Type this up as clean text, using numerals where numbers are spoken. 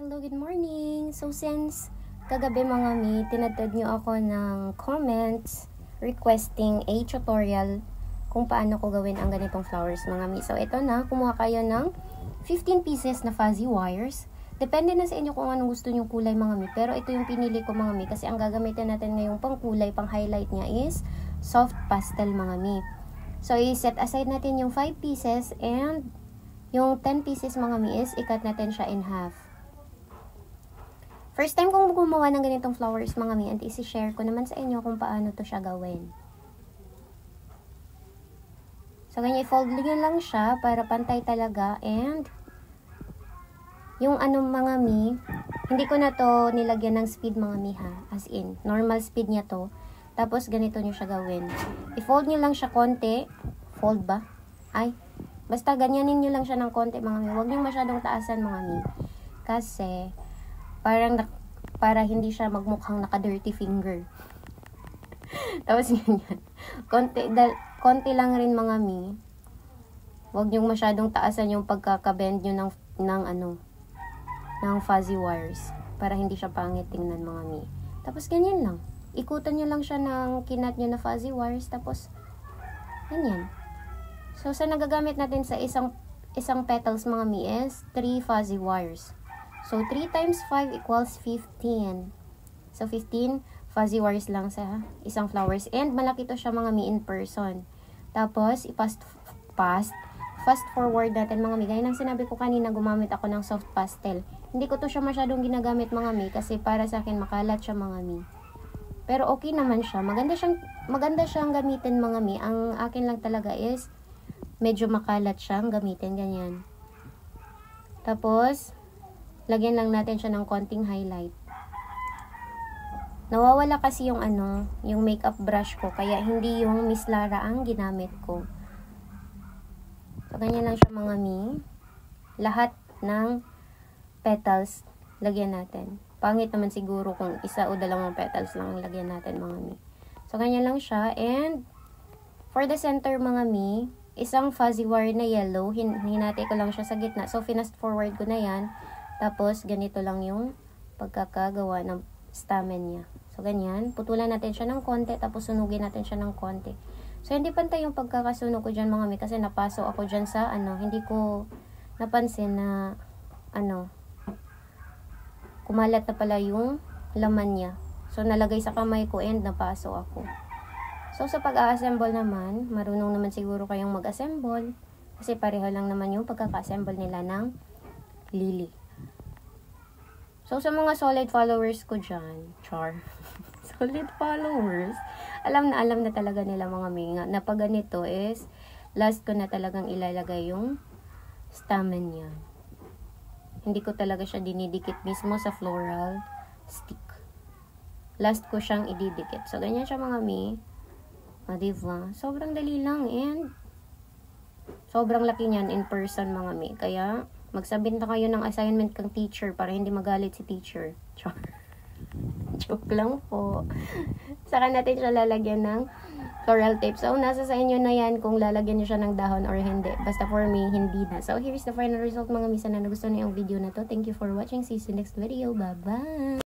Hello, good morning! So, since kagabi mga mi, tinatad nyo ako ng comments requesting a tutorial kung paano ko gawin ang ganitong flowers mga mi. So, ito na, kumuha kayo ng 15 pieces na fuzzy wires. Depende na sa inyo kung anong gusto nyong kulay mga mi. Pero ito yung pinili ko mga mi kasi ang gagamitin natin ngayong pang kulay, pang highlight niya is soft pastel mga mi. So, i-set aside natin yung 5 pieces and yung 10 pieces mga mi is i-cut natin siya in half. First time kong gumawa ng ganitong flowers mga mi, and isi-share ko naman sa inyo kung paano to siya gawin. So, ganyan, i-fold nyo lang siya para pantay talaga, and yung mga mi, hindi ko na to nilagyan ng speed mga mi ha, as in, normal speed niya to. Tapos, ganito nyo siya gawin. I-fold nyo lang siya konti, fold ba? Ay, basta ganyanin nyo lang siya ng konti mga mi, huwag nyo masyadong taasan mga mi. Kasi, para hindi siya magmukhang naka-dirty finger. Tapos ganyan. Konti lang rin mga mi. Huwag nyo masyadong taasan yung pagkaka-bend nyo ng fuzzy wires. Para hindi siya pangit tingnan mga mi. Tapos ganyan lang. Ikutan nyo lang siya ng kinat nyo na fuzzy wires. Tapos, ganyan. So, sa nagagamit natin sa isang petals mga mi is 3 fuzzy wires. So, 3 times 5 equals 15. So, 15 fuzzy wires lang sa isang flowers. And malaki to siya mga mi in person. Tapos, fast forward natin mga mi. Gaya ng sinabi ko kanina, gumamit ako ng soft pastel. Hindi ko to siya masyadong ginagamit mga mi kasi para sa akin makalat siya mga mi. Pero okay naman siya. Maganda siyang gamitin mga mi. Ang akin lang talaga is medyo makalat siyang gamitin. Ganyan. Tapos, lagyan lang natin siya ng konting highlight. Nawawala kasi yung yung makeup brush ko, kaya hindi yung Miss Lara ang ginamit ko. So, ganyan lang siya mga mi. Lahat ng petals, lagyan natin. Pangit naman siguro kung isa o dalawang petals lang ang lagyan natin mga mi. So, ganyan lang siya. And, for the center mga mi, isang fuzzy wire na yellow, hinati ko lang siya sa gitna. So, fast forward ko na yan. Tapos, ganito lang yung pagkakagawa ng stamen niya. So, ganyan. Putulan natin siya ng konti, tapos sunugin natin siya ng konti. So, hindi pantay yung pagkakasunog ko dyan mga mi, kasi napaso ako dyan sa, hindi ko napansin na, kumalat na pala yung laman niya. So, nalagay sa kamay ko and napaso ako. So, sa pag-a-assemble naman, marunong naman siguro kayong mag-assemble, kasi pareho lang naman yung pagkaka-assemble nila ng lily. So, sa mga solid followers ko dyan, solid followers, alam na talaga nila mga minga, na pag ganito is, last ko na talagang ilalagay yung stamen niya. Hindi ko talaga siya dinidikit mismo sa floral stick. Last ko siyang ididikit. So, ganyan siya mga mi. Diba? Sobrang dali lang and sobrang laki niyan in person mga mi. Kaya, magsabit na kayo ng assignment kang teacher para hindi magalit si teacher. Joke lang po. Saka natin siya lalagyan ng floral tape. So, nasa sa inyo na yan kung lalagyan niyo siya ng dahon or hindi. Basta for me, hindi na. So, here's the final result mga misa na nagustuhan niyo yung video na to. Thank you for watching. See you next video. Bye-bye!